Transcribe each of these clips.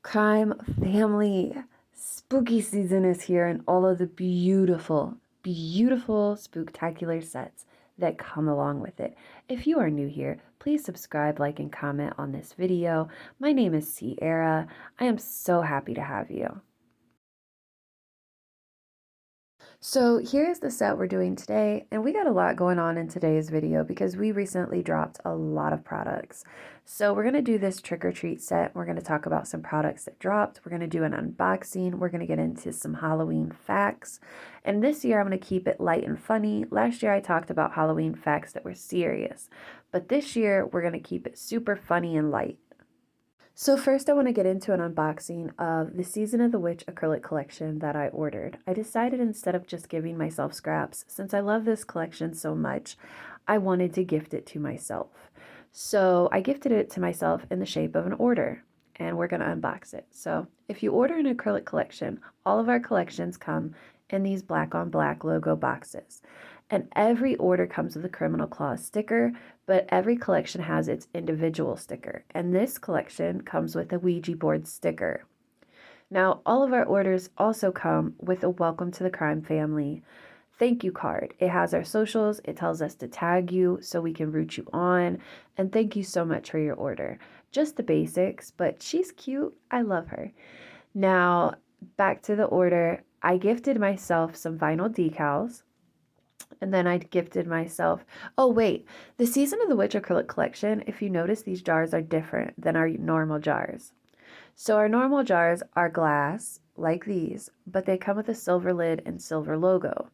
Crime family, spooky season is here and all of the beautiful, beautiful spooktacular sets that come along with it. If you are new here, please subscribe, like, and comment on this video. My name is Sierra. I am so happy to have you. So here's the set we're doing today, and we got a lot going on in today's video because we recently dropped a lot of products. So we're going to do this trick or treat set. We're going to talk about some products that dropped. We're going to do an unboxing. We're going to get into some Halloween facts. And this year I'm going to keep it light and funny. Last year I talked about Halloween facts that were serious, but this year we're going to keep it super funny and light. So first I want to get into an unboxing of the Season of the Witch acrylic collection that I ordered. I decided instead of just giving myself scraps, since I love this collection so much, I wanted to gift it to myself. So I gifted it to myself in the shape of an order, and we're going to unbox it. So if you order an acrylic collection, all of our collections come in these black on black logo boxes. And every order comes with a Criminal Clause sticker, but every collection has its individual sticker. And this collection comes with a Ouija board sticker. Now, all of our orders also come with a Welcome to the Crime Family thank you card. It has our socials. It tells us to tag you so we can root you on. And thank you so much for your order. Just the basics, but she's cute. I love her. Now, back to the order. I gifted myself some vinyl decals. And then I gifted myself, oh wait, the Season of the Witch acrylic collection, if you notice, these jars are different than our normal jars. So our normal jars are glass, like these, but they come with a silver lid and silver logo.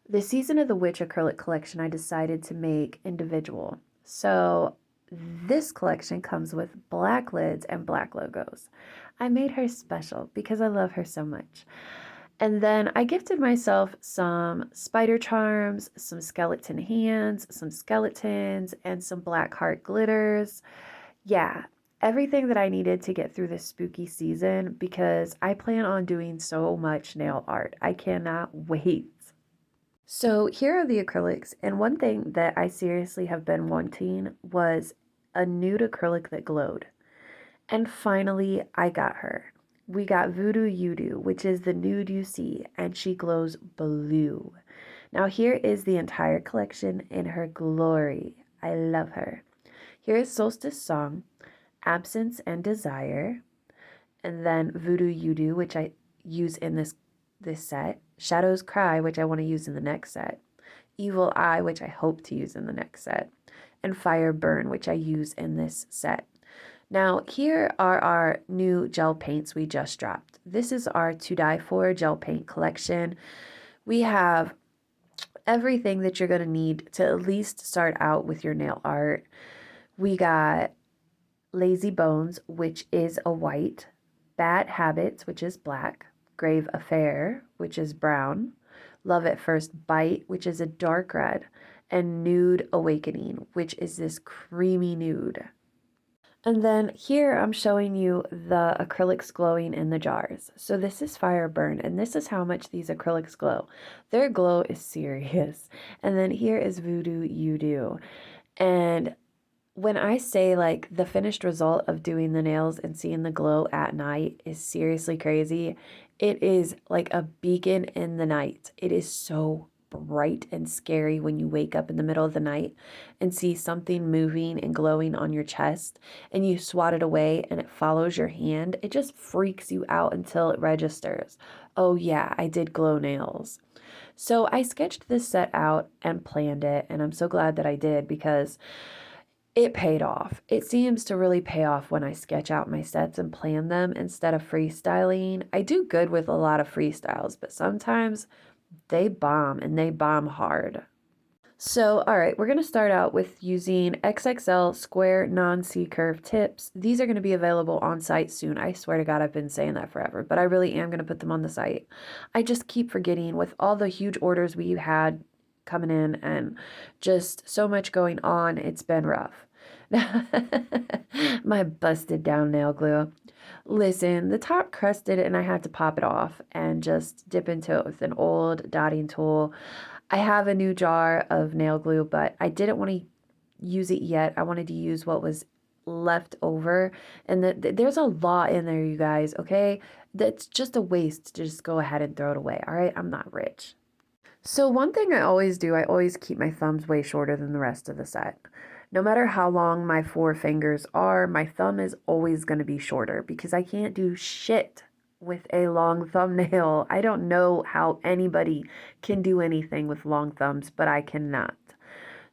The Season of the Witch acrylic collection I decided to make individual. So this collection comes with black lids and black logos. I made her special because I love her so much. And then I gifted myself some spider charms, some skeleton hands, some skeletons, and some black heart glitters. Yeah, everything that I needed to get through this spooky season because I plan on doing so much nail art. I cannot wait. So here are the acrylics, and one thing that I seriously have been wanting was a nude acrylic that glowed. And finally, I got her. We got Voodoo Yudu, which is the nude you see, and she glows blue. Now here is the entire collection in her glory. I love her. Here is Solstice Song, Absence and Desire, and then Voodoo Yudu, which I use in this set, Shadows Cry, which I want to use in the next set, Evil Eye, which I hope to use in the next set, and Fire Burn, which I use in this set. Now, here are our new gel paints we just dropped. This is our To Die For gel paint collection. We have everything that you're going to need to at least start out with your nail art. We got Lazy Bones, which is a white, Bad Habits, which is black, Grave Affair, which is brown, Love at First Bite, which is a dark red, and Nude Awakening, which is this creamy nude. And then here I'm showing you the acrylics glowing in the jars. So this is Fire Burn, and this is how much these acrylics glow. Their glow is serious. And then here is Voodoo Yudu. And when I say like the finished result of doing the nails and seeing the glow at night is seriously crazy, it is like a beacon in the night. It is so bright and scary when you wake up in the middle of the night and see something moving and glowing on your chest and you swat it away and it follows your hand. It just freaks you out until it registers. Oh yeah, I did glow nails. So I sketched this set out and planned it, and I'm so glad that I did because it paid off. It seems to really pay off when I sketch out my sets and plan them instead of freestyling. I do good with a lot of freestyles, but sometimes they bomb, and they bomb hard. So, all right, we're going to start out with using XXL square non-C-curve tips. These are going to be available on site soon. I swear to God, I've been saying that forever, but I really am going to put them on the site. I just keep forgetting with all the huge orders we had coming in and just so much going on. It's been rough. My busted down nail glue. Listen, the top crusted and I had to pop it off and just dip into it with an old dotting tool. I have a new jar of nail glue, but I didn't want to use it yet. I wanted to use what was left over, and there's a lot in there, you guys, okay? That's just a waste to just go ahead and throw it away, all right? I'm not rich. So one thing I always do, I always keep my thumbs way shorter than the rest of the set. No matter how long my four fingers are, my thumb is always going to be shorter because I can't do shit with a long thumbnail. I don't know how anybody can do anything with long thumbs, but I cannot.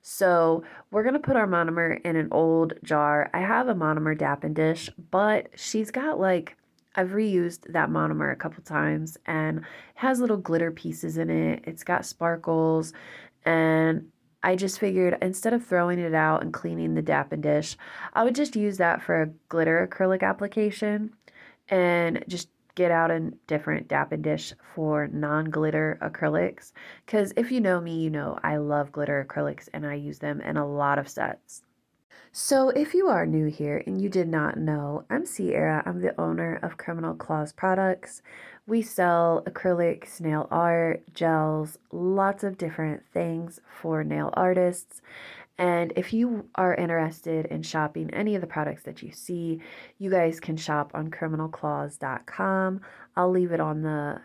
So we're going to put our monomer in an old jar. I have a monomer dapping dish, but she's got like, I've reused that monomer a couple times and it has little glitter pieces in it. It's got sparkles, and I just figured instead of throwing it out and cleaning the dapping dish, I would just use that for a glitter acrylic application and just get out a different dapping dish for non-glitter acrylics. Because if you know me, you know I love glitter acrylics and I use them in a lot of sets. So if you are new here and you did not know, I'm Sierra. I'm the owner of Criminal Claws Products. We sell acrylics, nail art, gels, lots of different things for nail artists. And if you are interested in shopping any of the products that you see, you guys can shop on criminalclaws.com. I'll leave it on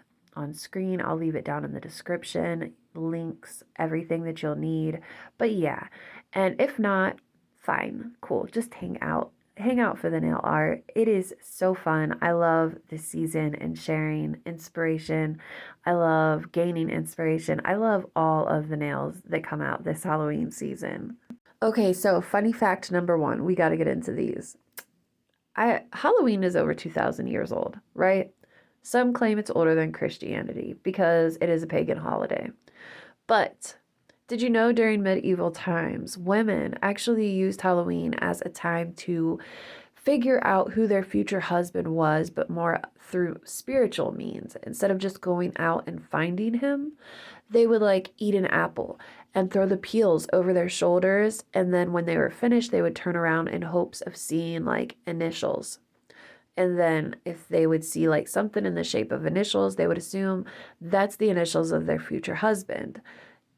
screen. I'll leave it down in the description, links, everything that you'll need. But yeah, and if not, fine, cool. Just hang out. Hang out for the nail art. It is so fun. I love this season and sharing inspiration. I love gaining inspiration. I love all of the nails that come out this Halloween season. Okay, so funny fact number one, we got to get into these. Halloween is over 2,000 years old, right? Some claim it's older than Christianity because it is a pagan holiday. But did you know during medieval times, women actually used Halloween as a time to figure out who their future husband was, but more through spiritual means? Instead of just going out and finding him, they would like eat an apple and throw the peels over their shoulders. And then when they were finished, they would turn around in hopes of seeing like initials. And then if they would see like something in the shape of initials, they would assume that's the initials of their future husband.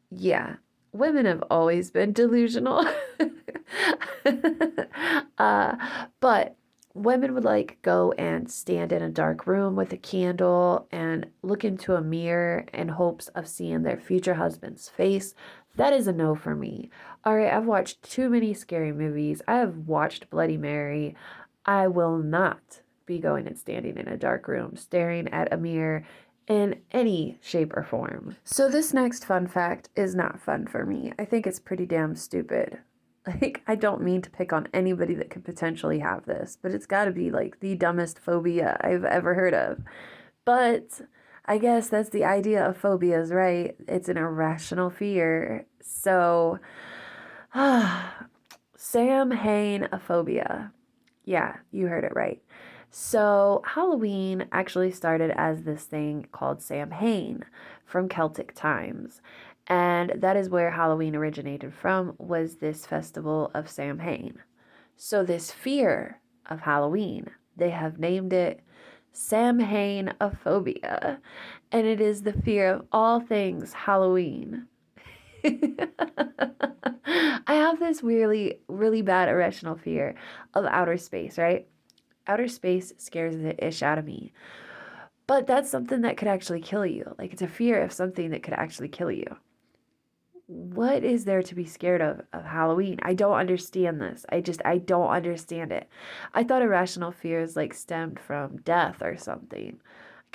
Yeah, women have always been delusional. uh, but women would like go and stand in a dark room with a candle and look into a mirror in hopes of seeing their future husband's face. That is a no for me. All right, I've watched too many scary movies. I have watched Bloody Mary. I will not be going and standing in a dark room staring at a mirror in any shape or form. So this next fun fact is not fun for me. I think it's pretty damn stupid. Like, I don't mean to pick on anybody that could potentially have this, but it's got to be like the dumbest phobia I've ever heard of. But I guess that's the idea of phobias, right? It's an irrational fear. So, Samhainophobia. Yeah, you heard it right. So Halloween actually started as this thing called Samhain from Celtic times. And that is where Halloween originated from, was this festival of Samhain. So this fear of Halloween, they have named it Samhainophobia. And it is the fear of all things Halloween. I have this really, really bad irrational fear of outer space, right? Outer space scares the ish out of me. But that's something that could actually kill you. Like, it's a fear of something that could actually kill you. What is there to be scared of Halloween? I don't understand this. I don't understand it. I thought irrational fears like stemmed from death or something.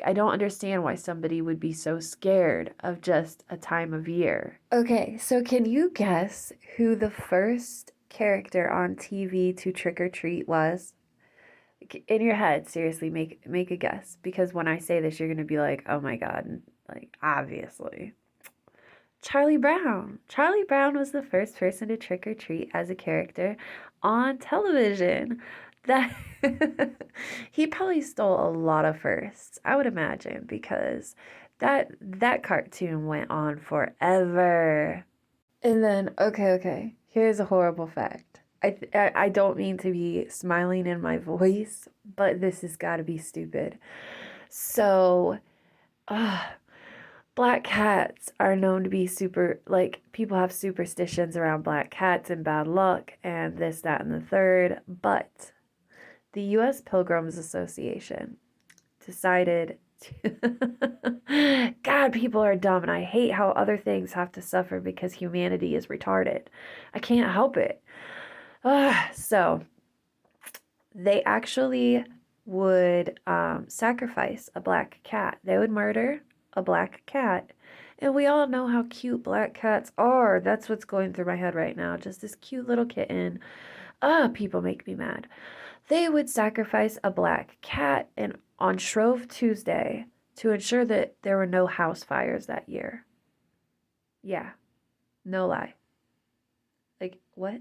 I don't understand why somebody would be so scared of just a time of year. Okay, so can you guess who the first character on TV to trick or treat was? In your head, seriously, make a guess, because when I say this, you're gonna be like, oh my God, like, obviously. Charlie Brown. Charlie Brown was the first person to trick or treat as a character on television. That he probably stole a lot of firsts, I would imagine, because that cartoon went on forever. And then, okay, here's a horrible fact. I don't mean to be smiling in my voice, but this has got to be stupid. So, uh, Black cats are known to be super, like, people have superstitions around black cats and bad luck and this, that, and the third. But the U.S. Pilgrims Association decided to. God, people are dumb, and I hate how other things have to suffer because humanity is retarded. I can't help it. So they actually would sacrifice a black cat. They would murder a black cat. And we all know how cute black cats are. That's what's going through my head right now. Just this cute little kitten. People make me mad. They would sacrifice a black cat and on Shrove Tuesday to ensure that there were no house fires that year. Yeah, no lie. Like, what?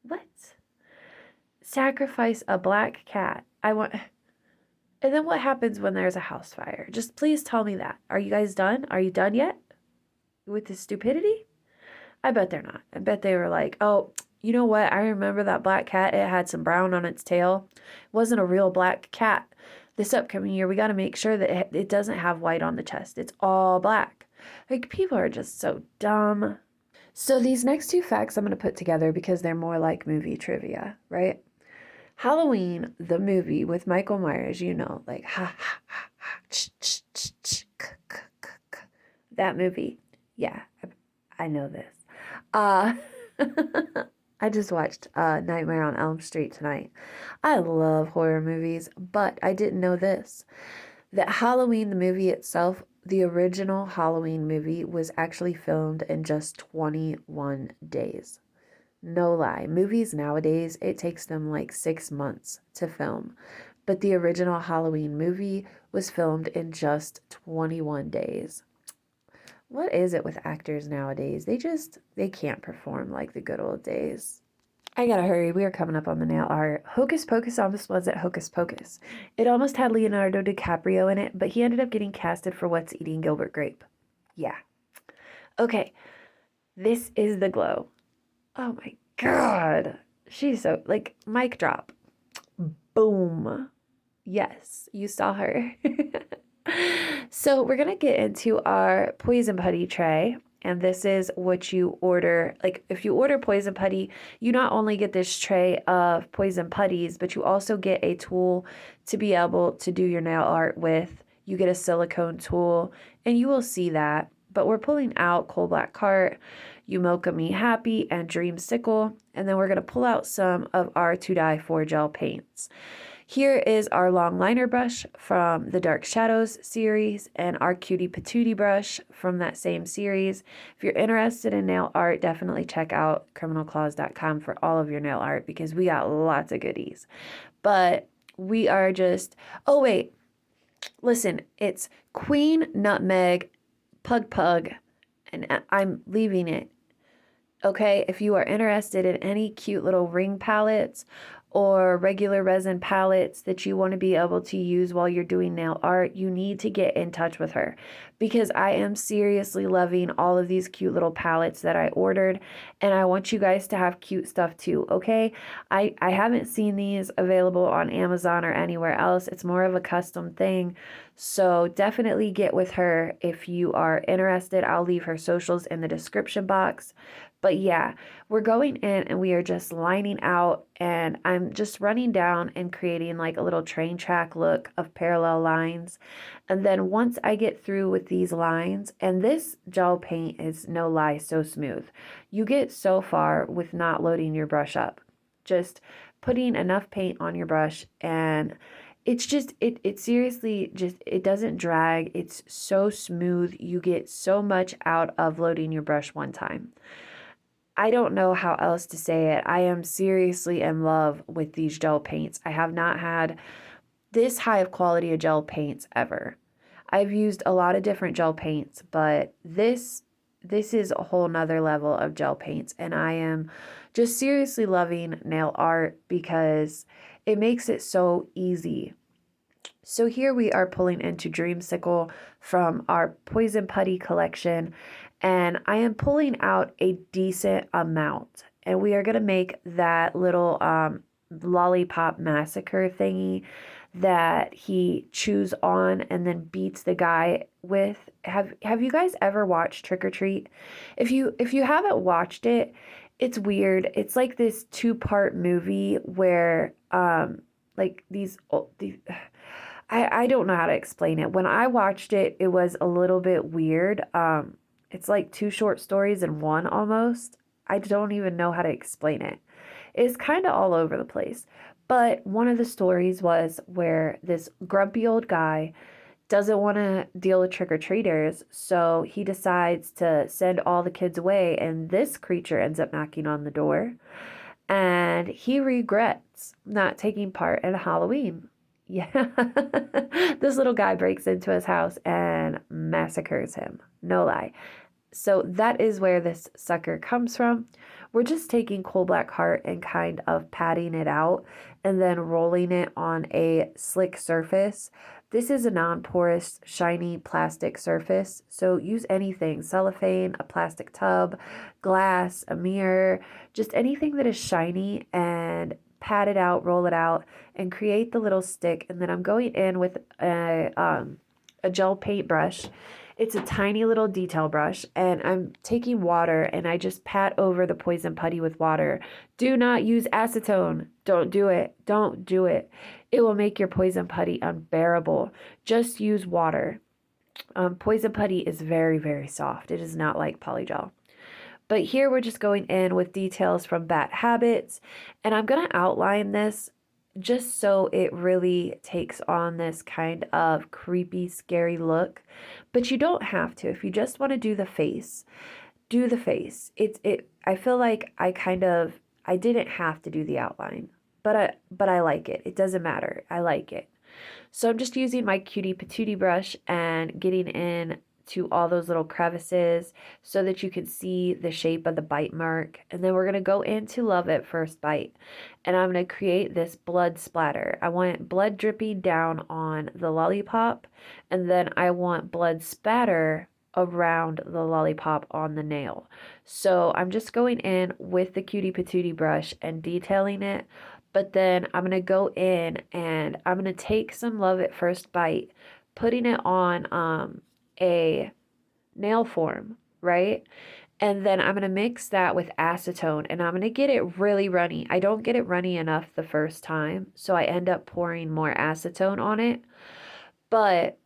What? Sacrifice a black cat. I want. And then what happens when there's a house fire? Just please tell me that. Are you guys done? Are you done yet with this stupidity? I bet they're not. I bet they were like, oh, you know what? I remember that black cat. It had some brown on its tail. It wasn't a real black cat. This upcoming year, we got to make sure that it doesn't have white on the chest. It's all black. Like, people are just so dumb. So these next two facts I'm going to put together because they're more like movie trivia, right? Halloween, the movie with Michael Myers, you know, like ha ha ha ha, that movie. Yeah, I know this. Uh, I just watched Nightmare on Elm Street tonight. I love horror movies, but I didn't know this. That Halloween, the movie itself, the original Halloween movie was actually filmed in just 21 days. No lie. Movies nowadays, it takes them like 6 months to film. But the original Halloween movie was filmed in just 21 days. What is it with actors nowadays? They can't perform like the good old days. I gotta hurry. We are coming up on the nail art. Hocus Pocus almost wasn't Hocus Pocus. It almost had Leonardo DiCaprio in it, but he ended up getting casted for What's Eating Gilbert Grape. Yeah. Okay. This is the glow. Oh my God. She's so, like, mic drop. Boom. Yes, you saw her. So we're going to get into our Poison Putty tray. And this is what you order. Like, if you order Poison Putty, you not only get this tray of Poison Putties, but you also get a tool to be able to do your nail art with. You get a silicone tool, and you will see that. But we're pulling out Coal Black Cart, You Mocha Me Happy, and Dreamsicle. And then we're going to pull out some of our To Die For gel paints. Here is our long liner brush from the Dark Shadows series and our Cutie Patootie brush from that same series. If you're interested in nail art, definitely check out criminalclaws.com for all of your nail art because we got lots of goodies. But we are just, oh wait, listen, it's Queen Nutmeg Pug Pug, and I'm leaving it. Okay, if you are interested in any cute little ring palettes or regular resin palettes that you want to be able to use while you're doing nail art, you need to get in touch with her because I am seriously loving all of these cute little palettes that I ordered, and I want you guys to have cute stuff too, okay? I haven't seen these available on Amazon or anywhere else. It's more of a custom thing, so definitely get with her if you are interested. I'll leave her socials in the description box. But yeah, we're going in and we are just lining out, and I'm just running down and creating like a little train track look of parallel lines. And then once I get through with these lines, and this gel paint is no lie so smooth. You get so far with not loading your brush up. Just putting enough paint on your brush, and it's just it seriously just, it doesn't drag. It's so smooth. You get so much out of loading your brush one time. I don't know how else to say it. I am seriously in love with these gel paints. I have not had this high of quality of gel paints ever. I've used a lot of different gel paints, but this is a whole nother level of gel paints, and I am just seriously loving nail art because it makes it so easy. So here we are pulling into Dreamsicle from our Poison Putty collection, and I am pulling out a decent amount, and we are going to make that little lollipop massacre thingy that he chews on and then beats the guy with. Have you guys ever watched Trick or Treat? If you haven't watched it, it's weird. It's like this two-part movie where like these I don't know how to explain it. When I watched it, it was a little bit weird. It's like two short stories in one almost. I don't even know how to explain it. It's kind of all over the place. But one of the stories was where this grumpy old guy doesn't want to deal with trick-or-treaters, so he decides to send all the kids away, and this creature ends up knocking on the door, and he regrets not taking part in Halloween. Yeah. This little guy breaks into his house and massacres him. No lie. So that is where this sucker comes from. We're just taking coal black heart and kind of patting it out and then rolling it on a slick surface. This is a non-porous, shiny plastic surface. So use anything, cellophane, a plastic tub, glass, a mirror, just anything that is shiny, and pat it out, roll it out, and create the little stick. And then I'm going in with a gel paintbrush. It's a tiny little detail brush, and I'm taking water and I just pat over the poison putty with water. Do not use acetone. Don't do it. Don't do it. It will make your poison putty unbearable. Just use water. Poison putty is very, very soft. It is not like polygel. But here we're just going in with details from Bad Habits, and I'm going to outline this just so it really takes on this kind of creepy, scary look. But you don't have to. If you just want to do the face, do the face. I feel like I didn't have to do the outline, but I like it. It doesn't matter. I like it. So I'm just using my cutie patootie brush and getting in to all those little crevices so that you can see the shape of the bite mark. And then we're going to go into Love at First Bite. And I'm going to create this blood splatter. I want blood dripping down on the lollipop. And then I want blood spatter around the lollipop on the nail. So I'm just going in with the cutie patootie brush and detailing it. But then I'm going to go in and I'm going to take some Love at First Bite, putting it on a nail form, right? And then I'm going to mix that with acetone and I'm going to get it really runny. I don't get it runny enough the first time, so I end up pouring more acetone on it. But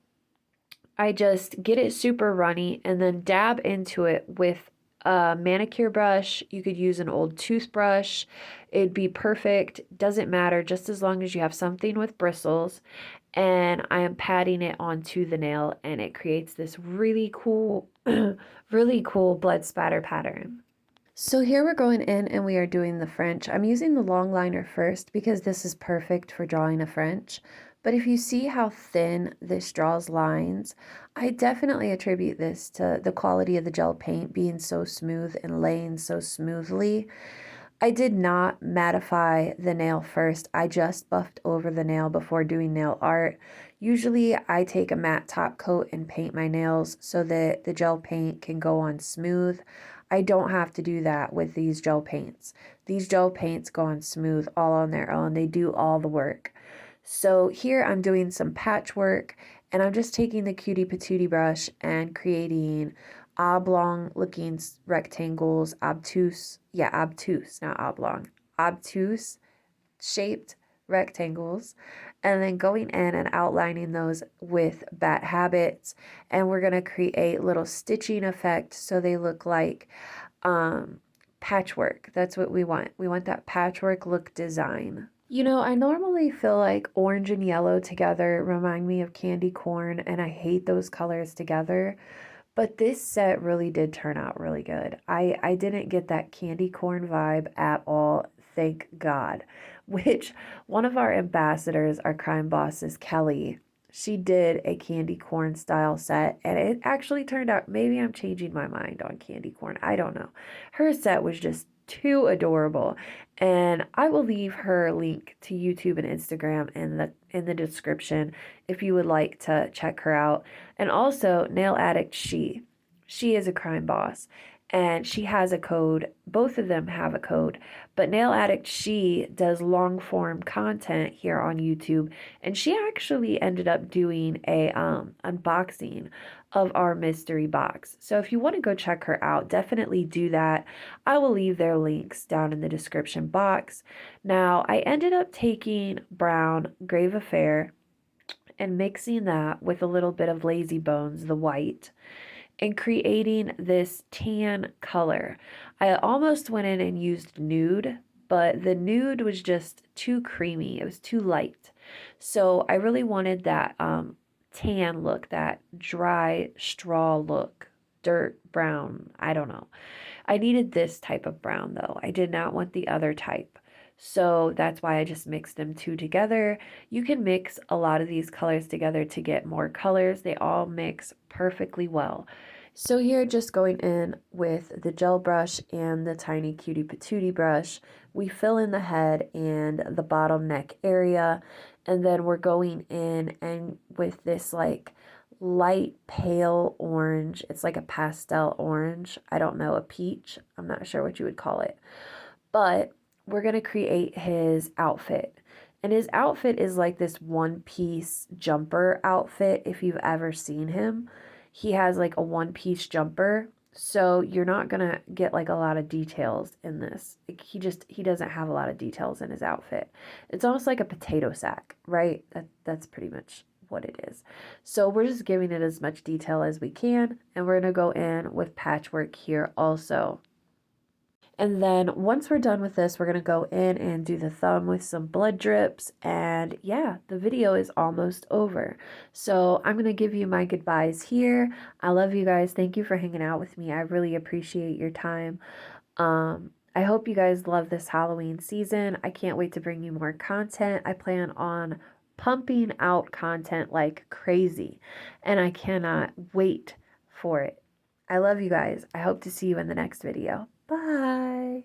I just get it super runny and then dab into it with a manicure brush. You could use an old toothbrush. It'd be perfect. Doesn't matter, just as long as you have something with bristles. And I am patting it onto the nail and it creates this really cool, really cool blood spatter pattern. So here we're going in and we are doing the French. I'm using the long liner first because this is perfect for drawing a French. But if you see how thin this draws lines, I definitely attribute this to the quality of the gel paint being so smooth and laying so smoothly. I did not mattify the nail first. I just buffed over the nail before doing nail art. Usually I take a matte top coat and paint my nails so that the gel paint can go on smooth. I don't have to do that with these gel paints. These gel paints go on smooth all on their own. They do all the work. So here I'm doing some patchwork and I'm just taking the cutie patootie brush and creating oblong looking rectangles, obtuse, not oblong, obtuse shaped rectangles, and then going in and outlining those with Bad Habits. And we're going to create little stitching effect so they look like patchwork. That's what we want. We want that patchwork look design. You know, I normally feel like orange and yellow together remind me of candy corn, and I hate those colors together. But this set really did turn out really good. I didn't get that candy corn vibe at all, thank God. Which one of our ambassadors, our crime boss, is Kelly. She did a candy corn style set and it actually turned out, maybe I'm changing my mind on candy corn. I don't know. Her set was just too adorable. And I will leave her link to YouTube and Instagram in the description if you would like to check her out. And also Nail Addict She is a crime boss. and she has a code. Both of them have a code, but Nail Addict, she does long form content here on YouTube, and she actually ended up doing a unboxing of our mystery box. So if you want to go check her out, definitely do that. I will leave their links down in the description box. Now, I ended up taking brown Grave Affair and mixing that with a little bit of Lazy Bones, the white, and creating this tan color. I almost went in and used nude, but the nude was just too creamy. It was too light. So I really wanted that tan look, that dry straw look, dirt brown. I don't know. I needed this type of brown though. I did not want the other type. So that's why I just mixed them two together. You can mix a lot of these colors together to get more colors. They all mix perfectly well. So here, just going in with the gel brush and the tiny cutie patootie brush, we fill in the head and the bottom neck area, and then we're going in and with this like light pale orange. It's like a pastel orange. I don't know, a peach. I'm not sure what you would call it. But we're going to create his outfit. And his outfit is like this one piece jumper outfit if you've ever seen him. He has like a one piece jumper. So you're not going to get like a lot of details in this. Like he doesn't have a lot of details in his outfit. It's almost like a potato sack, right? That's pretty much what it is. So we're just giving it as much detail as we can, and we're going to go in with patchwork here also. And then once we're done with this, we're going to go in and do the thumb with some blood drips. And yeah, the video is almost over. So I'm going to give you my goodbyes here. I love you guys. Thank you for hanging out with me. I really appreciate your time. I hope you guys love this Halloween season. I can't wait to bring you more content. I plan on pumping out content like crazy, and I cannot wait for it. I love you guys. I hope to see you in the next video. Bye.